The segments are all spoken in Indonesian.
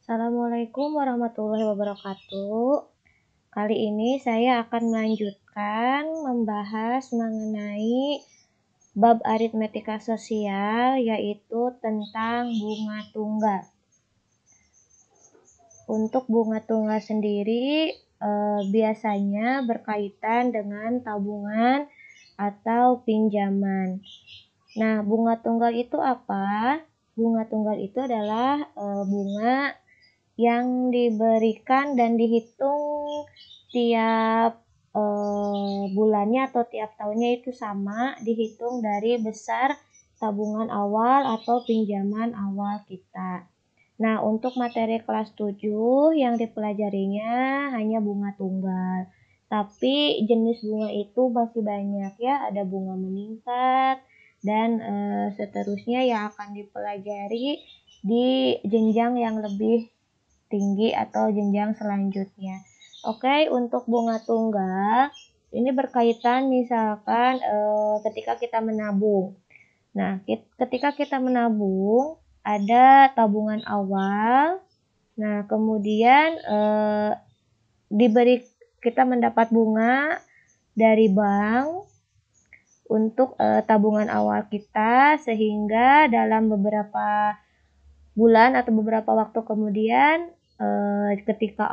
Assalamualaikum warahmatullahi wabarakatuh. Kali ini saya akan melanjutkan membahas mengenai bab aritmetika sosial, yaitu tentang bunga tunggal. Untuk bunga tunggal sendiri biasanya berkaitan dengan tabungan atau pinjaman. Nah, bunga tunggal itu apa? Bunga tunggal itu adalah bunga yang diberikan dan dihitung tiap bulannya atau tiap tahunnya itu sama, dihitung dari besar tabungan awal atau pinjaman awal kita. Nah, untuk materi kelas 7 yang dipelajarinya hanya bunga tunggal. Tapi jenis bunga itu masih banyak ya, ada bunga meningkat dan seterusnya yang akan dipelajari di jenjang yang lebih tinggi atau jenjang selanjutnya. Oke, untuk bunga tunggal ini berkaitan misalkan ketika kita menabung. Nah, ketika kita menabung ada tabungan awal. Nah, kemudian kita mendapat bunga dari bank untuk tabungan awal kita, sehingga dalam beberapa bulan atau beberapa waktu kemudian ketika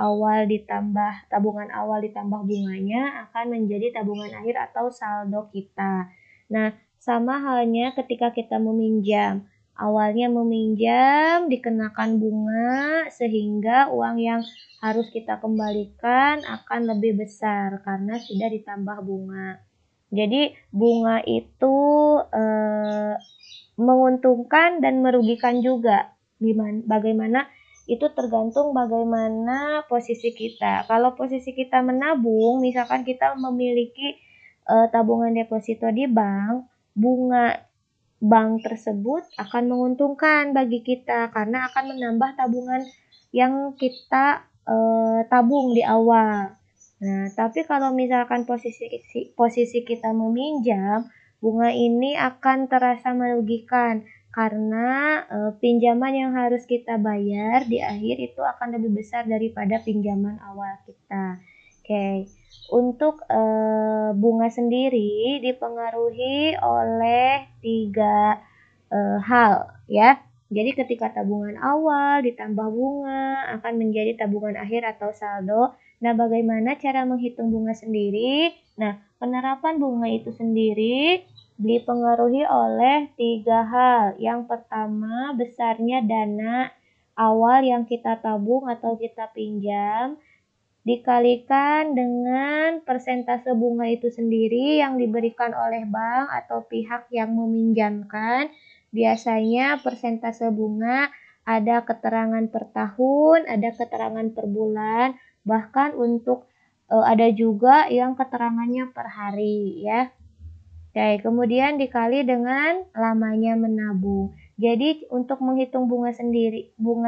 tabungan awal ditambah bunganya akan menjadi tabungan akhir atau saldo kita. Nah, sama halnya ketika kita meminjam. Awalnya meminjam dikenakan bunga sehingga uang yang harus kita kembalikan akan lebih besar karena sudah ditambah bunga. Jadi bunga itu menguntungkan dan merugikan juga. Bagaimana itu tergantung bagaimana posisi kita. Kalau posisi kita menabung, misalkan kita memiliki tabungan deposito di bank, bunga bank tersebut akan menguntungkan bagi kita karena akan menambah tabungan yang kita tabung di awal. Nah, tapi kalau misalkan posisi kita meminjam, bunga ini akan terasa merugikan karena pinjaman yang harus kita bayar di akhir itu akan lebih besar daripada pinjaman awal kita. Oke, untuk bunga sendiri dipengaruhi oleh 3 hal ya. Jadi ketika tabungan awal ditambah bunga akan menjadi tabungan akhir atau saldo. Nah, bagaimana cara menghitung bunga sendiri? Nah, penerapan bunga itu sendiri dipengaruhi oleh 3 hal. Yang pertama, besarnya dana awal yang kita tabung atau kita pinjam dikalikan dengan persentase bunga itu sendiri yang diberikan oleh bank atau pihak yang meminjamkan. Biasanya persentase bunga ada keterangan per tahun, ada keterangan per bulan, bahkan untuk ada juga yang keterangannya per hari ya. Oke, kemudian dikali dengan lamanya menabung. Jadi untuk menghitung bunga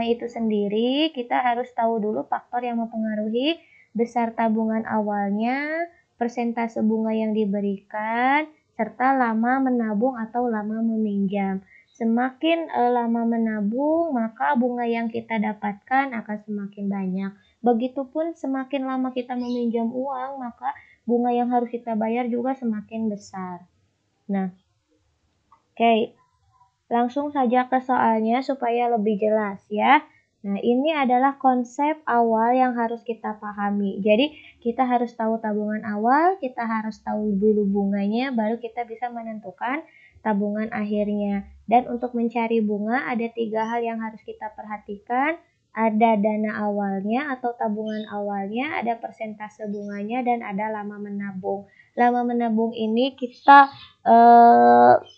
itu sendiri, kita harus tahu dulu faktor yang mempengaruhi besar tabungan awalnya, persentase bunga yang diberikan, serta lama menabung atau lama meminjam. Semakin lama menabung, maka bunga yang kita dapatkan akan semakin banyak. Begitupun semakin lama kita meminjam uang, maka bunga yang harus kita bayar juga semakin besar. Nah, oke, langsung saja ke soalnya supaya lebih jelas ya. Nah, ini adalah konsep awal yang harus kita pahami. Jadi, kita harus tahu tabungan awal, kita harus tahu dulu bunganya, baru kita bisa menentukan tabungan akhirnya. Dan untuk mencari bunga, ada 3 hal yang harus kita perhatikan. Ada dana awalnya atau tabungan awalnya, ada persentase bunganya, dan ada lama menabung. Lama menabung ini kita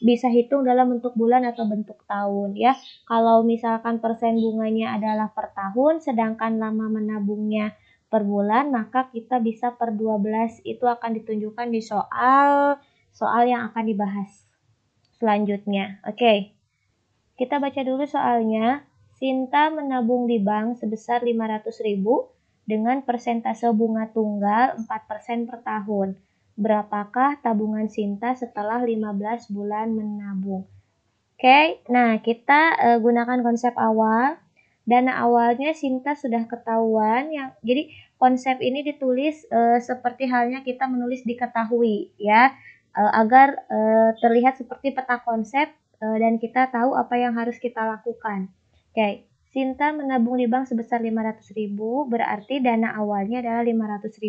bisa hitung dalam bentuk bulan atau bentuk tahun ya. Kalau misalkan persen bunganya adalah per tahun, sedangkan lama menabungnya per bulan, maka kita bisa per 12. Itu akan ditunjukkan di soal yang akan dibahas selanjutnya. Oke, kita baca dulu soalnya. Sinta menabung di bank sebesar 500.000 dengan persentase bunga tunggal 4% per tahun. Berapakah tabungan Sinta setelah 15 bulan menabung? Oke, nah kita gunakan konsep awal. dana awalnya Sinta sudah ketahuan, jadi konsep ini ditulis seperti halnya kita menulis diketahui ya, agar terlihat seperti peta konsep dan kita tahu apa yang harus kita lakukan. Oke, Sinta menabung di bank sebesar 500.000, berarti dana awalnya adalah 500.000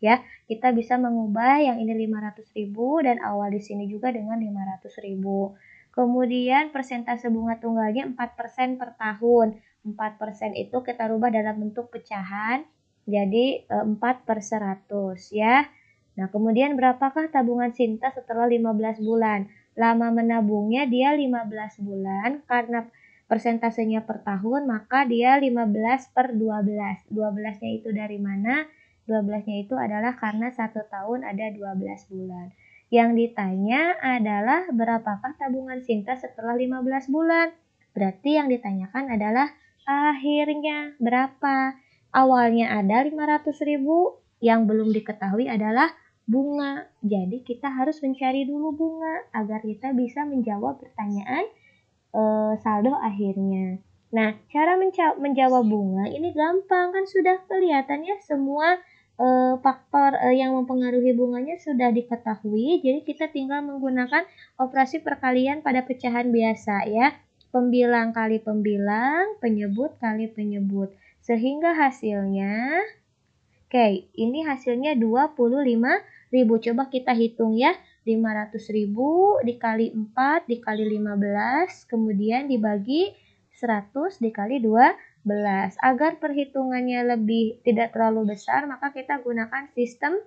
ya. Kita bisa mengubah yang ini 500.000 dan awal di sini juga dengan 500.000. Kemudian persentase bunga tunggalnya 4% per tahun. 4% itu kita rubah dalam bentuk pecahan jadi 4/100 ya. Nah, kemudian berapakah tabungan Sinta setelah 15 bulan? Lama menabungnya dia 15 bulan karena persentasenya per tahun, maka dia 15/12. 12-nya itu dari mana? 12-nya itu adalah karena 1 tahun ada 12 bulan. Yang ditanya adalah berapakah tabungan Sinta setelah 15 bulan? Berarti yang ditanyakan adalah akhirnya berapa? Awalnya ada 500.000, yang belum diketahui adalah bunga. Jadi kita harus mencari dulu bunga agar kita bisa menjawab pertanyaan saldo akhirnya. Nah, cara menjawab bunga ini gampang, kan sudah kelihatan ya semua faktor yang mempengaruhi bunganya sudah diketahui. Jadi kita tinggal menggunakan operasi perkalian pada pecahan biasa ya. Pembilang kali pembilang, penyebut kali penyebut. Sehingga hasilnya, oke, ini hasilnya 25.000. Coba kita hitung ya. 500.000 dikali 4 dikali 15, kemudian dibagi 100 dikali 12. Agar perhitungannya lebih tidak terlalu besar, maka kita gunakan sistem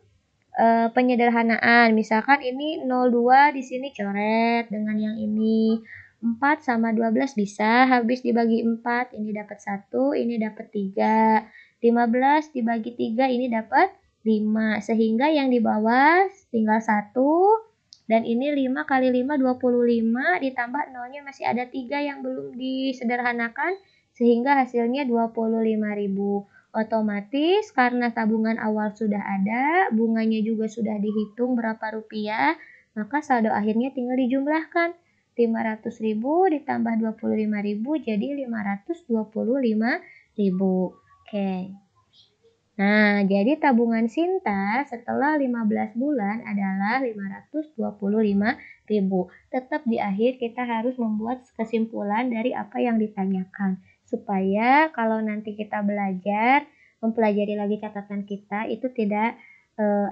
penyederhanaan. Misalkan ini 02 di sini coret dengan yang ini. 4 sama 12 bisa, habis dibagi 4, ini dapat 1, ini dapat 3. 15 dibagi 3, ini dapat 5. Sehingga yang di bawah tinggal 1. Dan ini 5 kali 5, 25, ditambah nolnya masih ada 3 yang belum disederhanakan, sehingga hasilnya 25.000. Otomatis karena tabungan awal sudah ada, bunganya juga sudah dihitung berapa rupiah, maka saldo akhirnya tinggal dijumlahkan. 500.000 ditambah 25.000 jadi 525.000. Oke. Nah, jadi tabungan Sinta setelah 15 bulan adalah 525.000. Tetap di akhir kita harus membuat kesimpulan dari apa yang ditanyakan. Supaya kalau nanti kita belajar, mempelajari lagi catatan kita, itu tidak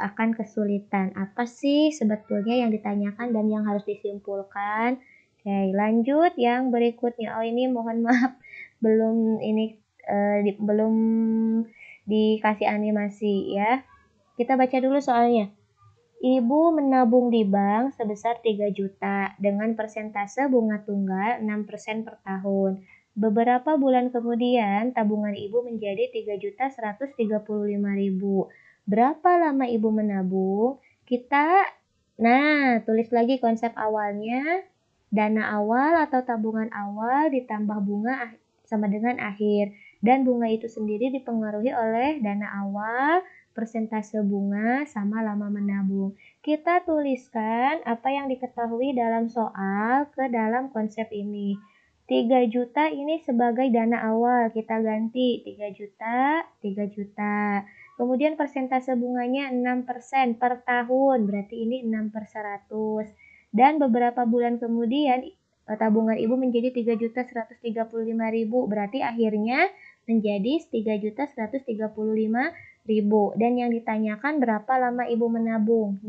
akan kesulitan. Apa sih sebetulnya yang ditanyakan dan yang harus disimpulkan? Oke, lanjut yang berikutnya. Oh, ini mohon maaf, belum belum dikasih animasi ya. Kita baca dulu soalnya. Ibu menabung di bank sebesar 3 juta dengan persentase bunga tunggal 6% per tahun. Beberapa bulan kemudian tabungan ibu menjadi 3.135.000. Berapa lama ibu menabung? Tulis lagi konsep awalnya. Dana awal atau tabungan awal ditambah bunga sama dengan akhir. Dan bunga itu sendiri dipengaruhi oleh dana awal, persentase bunga, sama lama menabung. Kita tuliskan apa yang diketahui dalam soal ke dalam konsep ini. 3 juta ini sebagai dana awal, kita ganti 3 juta, 3 juta. Kemudian persentase bunganya 6% per tahun, berarti ini 6/100. Dan beberapa bulan kemudian tabungan ibu menjadi 3.135.000, berarti akhirnya menjadi 3.135.000. Dan yang ditanyakan berapa lama ibu menabung,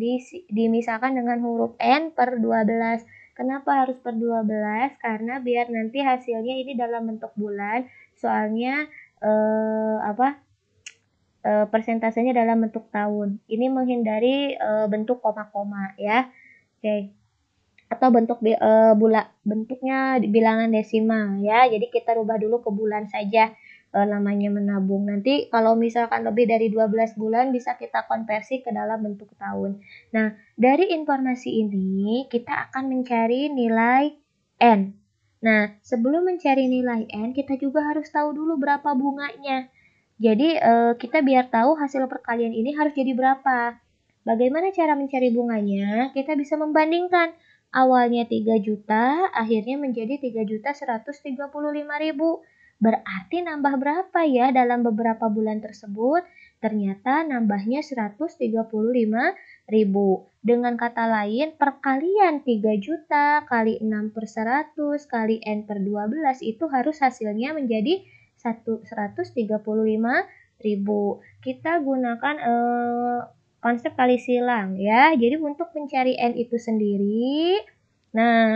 dimisalkan dengan huruf N per 12. Kenapa harus per 12? Karena biar nanti hasilnya ini dalam bentuk bulan, soalnya persentasenya dalam bentuk tahun. Ini menghindari bentuk koma-koma ya. Oke. Atau bentuknya bilangan desimal ya. Jadi kita rubah dulu ke bulan saja namanya menabung. Nanti kalau misalkan lebih dari 12 bulan bisa kita konversi ke dalam bentuk tahun. Nah, dari informasi ini kita akan mencari nilai N. Nah, sebelum mencari nilai N, kita juga harus tahu dulu berapa bunganya. Jadi kita biar tahu hasil perkalian ini harus jadi berapa. Bagaimana cara mencari bunganya? Kita bisa membandingkan. Awalnya 3 juta, akhirnya menjadi 3.135.000. Berarti nambah berapa ya dalam beberapa bulan tersebut? Ternyata nambahnya 135.000. Dengan kata lain, perkalian 3 juta kali 6 per 100 kali N per 12 itu harus hasilnya menjadi 135.000. Kita gunakan konsep kali silang ya. Jadi untuk mencari N itu sendiri,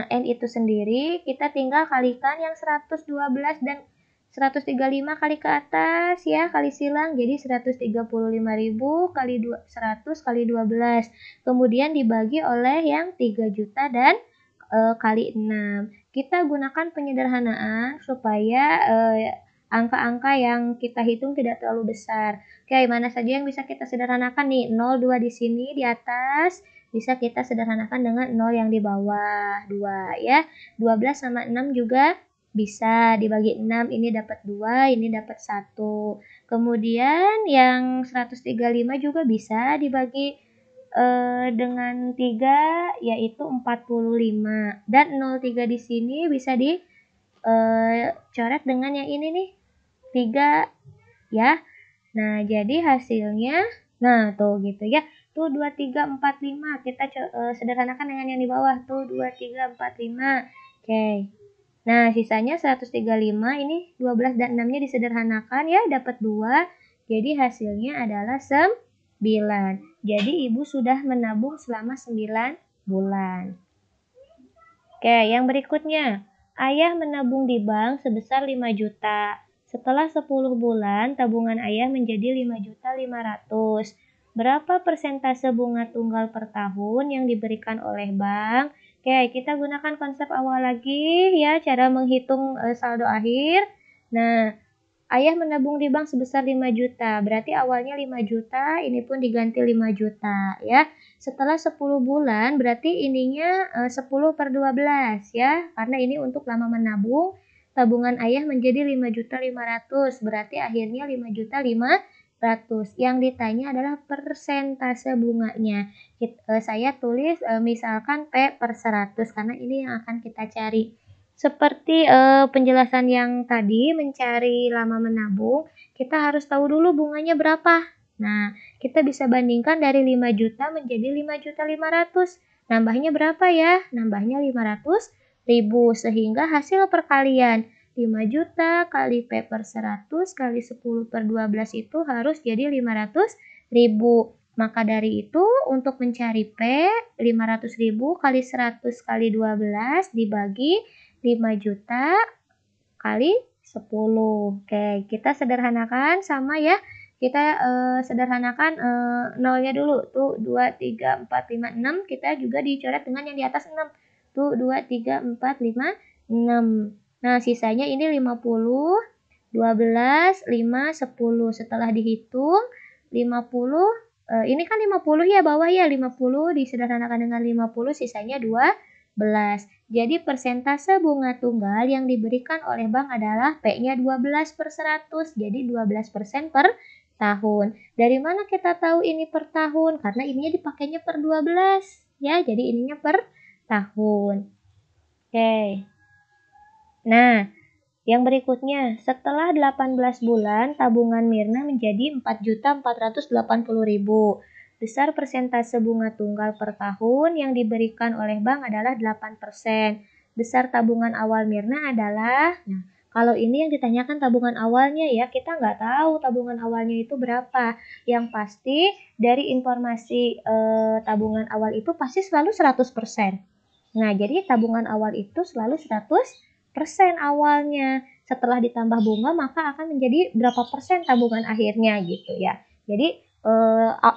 N itu sendiri kita tinggal kalikan yang 112 dan 135 kali ke atas ya, kali silang. Jadi 135.000 kali 100 kali 12. Kemudian dibagi oleh yang 3 juta dan kali 6. Kita gunakan penyederhanaan supaya angka-angka yang kita hitung tidak terlalu besar. Oke, mana saja yang bisa kita sederhanakan nih? 02 di sini di atas bisa kita sederhanakan dengan 0 yang di bawah 2 ya. 12 sama 6 juga bisa dibagi 6, ini dapat 2, ini dapat 1. Kemudian yang 135 juga bisa dibagi dengan 3, yaitu 45. Dan 03 di sini bisa dicoret dengan yang ini nih, 3 ya. Nah, jadi hasilnya, nah tuh gitu ya. Tuh 2, 3, 4, 5. Kita sederhanakan dengan yang di bawah. Tuh 2, 3, 4, 5. Oke. Nah, sisanya 135, ini 12 dan 6-nya disederhanakan ya, dapat 2. Jadi hasilnya adalah 9. Jadi Ibu sudah menabung selama 9 bulan. Oke, yang berikutnya. Ayah menabung di bank sebesar 5 juta. Setelah 10 bulan, tabungan ayah menjadi 5.500.000. Berapa persentase bunga tunggal per tahun yang diberikan oleh bank? Oke, kita gunakan konsep awal lagi ya, cara menghitung saldo akhir. Nah, ayah menabung di bank sebesar 5 juta. Berarti awalnya 5 juta, ini pun diganti 5 juta ya. Setelah 10 bulan, berarti ininya 10 per 12 ya. Karena ini untuk lama menabung, tabungan ayah menjadi 5.500.000. Berarti akhirnya 5.500.000. Yang ditanya adalah persentase bunganya. Saya tulis misalkan P per 100 karena ini yang akan kita cari. Seperti penjelasan yang tadi mencari lama menabung, kita harus tahu dulu bunganya berapa. Nah, kita bisa bandingkan dari 5 juta menjadi 5.500.000. Nambahnya berapa ya? Nambahnya 500.000 sehingga hasil perkalian 5 juta kali P per 100 kali 10 per 12 itu harus jadi 500.000. Maka dari itu untuk mencari P, 500.000 kali 100 kali 12 dibagi 5 juta kali 10. Oke, kita sederhanakan sama ya. Kita sederhanakan nolnya dulu. Tuh 2, 3, 4, 5, 6. Kita juga dicoret dengan yang di atas 6. Tuh 2, 3, 4, 5, 6. Nah, sisanya ini 50, 12, 5, 10. Setelah dihitung, 50, ini kan 50 ya bawah ya. 50 disederhanakan dengan 50, sisanya 12. Jadi persentase bunga tunggal yang diberikan oleh bank adalah P-nya 12 per 100. Jadi 12% per tahun. Dari mana kita tahu ini per tahun? Karena ininya dipakainya per 12. Ya, jadi ininya per tahun. Oke. Nah, yang berikutnya, setelah 18 bulan, tabungan Mirna menjadi 4.480.000. Besar persentase bunga tunggal per tahun yang diberikan oleh bank adalah 8%. Besar tabungan awal Mirna adalah, nah, kalau ini yang ditanyakan tabungan awalnya ya, kita nggak tahu tabungan awalnya itu berapa. Yang pasti dari informasi tabungan awal itu pasti selalu 100%. Nah, jadi tabungan awal itu selalu 100% awalnya. Setelah ditambah bunga maka akan menjadi berapa persen tabungan akhirnya gitu ya. Jadi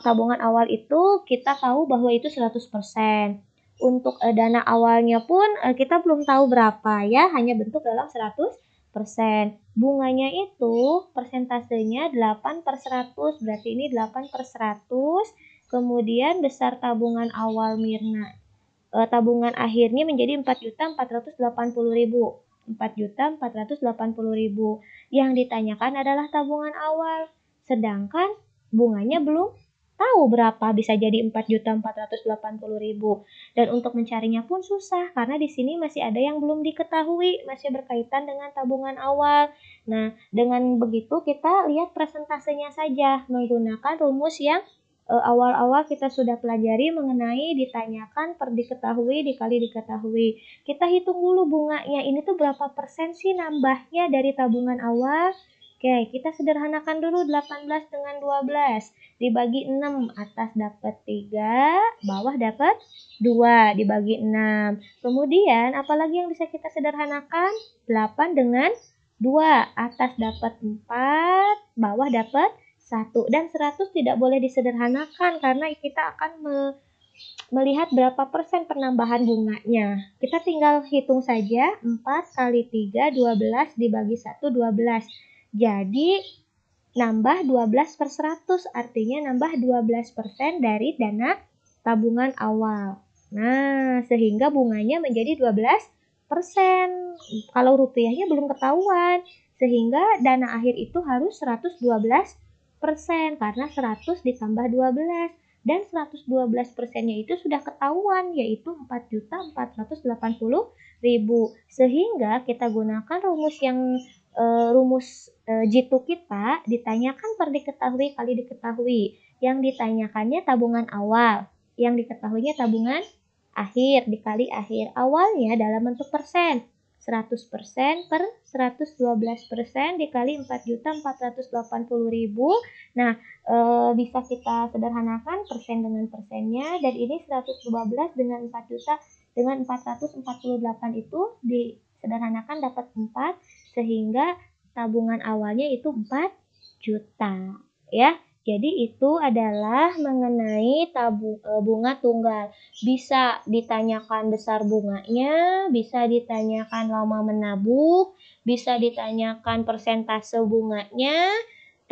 tabungan awal itu kita tahu bahwa itu 100%. Untuk dana awalnya pun kita belum tahu berapa ya, hanya bentuk dalam 100%. Bunganya itu persentasenya 8 per 100, berarti ini 8 per 100. Kemudian besar tabungan awal Mirna, tabungan akhirnya menjadi 4.480.000. 4.480.000. Yang ditanyakan adalah tabungan awal. Sedangkan bunganya belum tahu berapa, bisa jadi 4.480.000. Dan untuk mencarinya pun susah karena di sini masih ada yang belum diketahui, masih berkaitan dengan tabungan awal. Nah, dengan begitu kita lihat presentasenya saja menggunakan rumus yang awal-awal kita sudah pelajari mengenai ditanyakan per diketahui dikali diketahui. Kita hitung dulu bunganya, ini tuh berapa persen sih nambahnya dari tabungan awal. Oke, kita sederhanakan dulu 18 dengan 12. Dibagi 6, atas dapat 3, bawah dapat 2, dibagi 6. Kemudian, apalagi yang bisa kita sederhanakan? 8 dengan 2, atas dapat 4, bawah dapat 1. Dan 100 tidak boleh disederhanakan karena kita akan melihat berapa persen penambahan bunganya. Kita tinggal hitung saja, 4 kali 3, 12, dibagi 1, 12. Jadi, nambah 12/100, artinya nambah 12% dari dana tabungan awal. Nah, sehingga bunganya menjadi 12%. Kalau rupiahnya belum ketahuan, sehingga dana akhir itu harus 112% karena 100 ditambah 12. Dan 112%-nya itu sudah ketahuan, yaitu 4.480.000. Sehingga kita gunakan rumus yang Jitu kita ditanyakan per diketahui kali diketahui. Yang ditanyakannya tabungan awal, yang diketahuinya tabungan akhir dikali akhir. Awalnya dalam bentuk persen, 100% per 112% dikali 4.480.000. Nah, bisa kita sederhanakan persen dengan persennya, dan ini 112 dengan 4 juta dengan 448 itu disederhanakan dapat 4, sehingga tabungan awalnya itu 4 juta ya. Jadi itu adalah mengenai bunga tunggal. Bisa ditanyakan besar bunganya, bisa ditanyakan lama menabung, bisa ditanyakan persentase bunganya,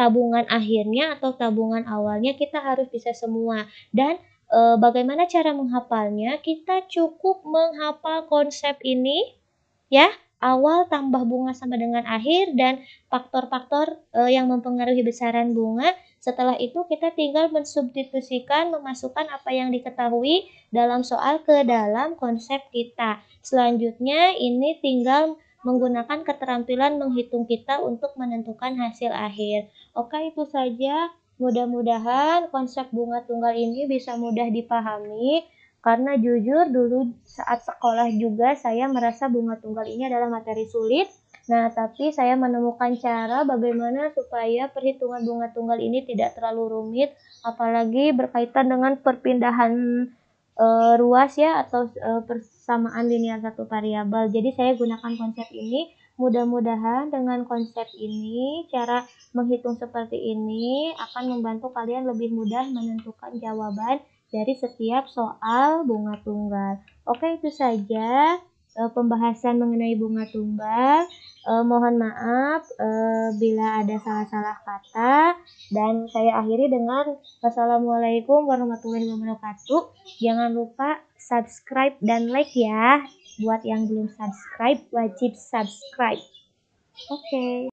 tabungan akhirnya atau tabungan awalnya, kita harus bisa semua. Dan bagaimana cara menghafalnya? Kita cukup menghafal konsep ini ya, awal tambah bunga sama dengan akhir dan faktor-faktor yang mempengaruhi besaran bunga. Setelah itu kita tinggal mensubstitusikan, memasukkan apa yang diketahui dalam soal ke dalam konsep kita. Selanjutnya ini tinggal menggunakan keterampilan menghitung kita untuk menentukan hasil akhir. Oke, itu saja. Mudah-mudahan konsep bunga tunggal ini bisa mudah dipahami. Karena jujur dulu saat sekolah juga saya merasa bunga tunggal ini adalah materi sulit. Nah, tapi saya menemukan cara bagaimana supaya perhitungan bunga tunggal ini tidak terlalu rumit, apalagi berkaitan dengan perpindahan ruas ya, atau persamaan linear satu variabel. Jadi saya gunakan konsep ini. Mudah-mudahan dengan konsep ini, cara menghitung seperti ini akan membantu kalian lebih mudah menentukan jawaban dari setiap soal bunga tunggal. Oke, itu saja pembahasan mengenai bunga tunggal. Mohon maaf bila ada salah-salah kata, dan saya akhiri dengan wassalamualaikum warahmatullahi wabarakatuh. Jangan lupa subscribe dan like ya. Buat yang belum subscribe, wajib subscribe. Oke.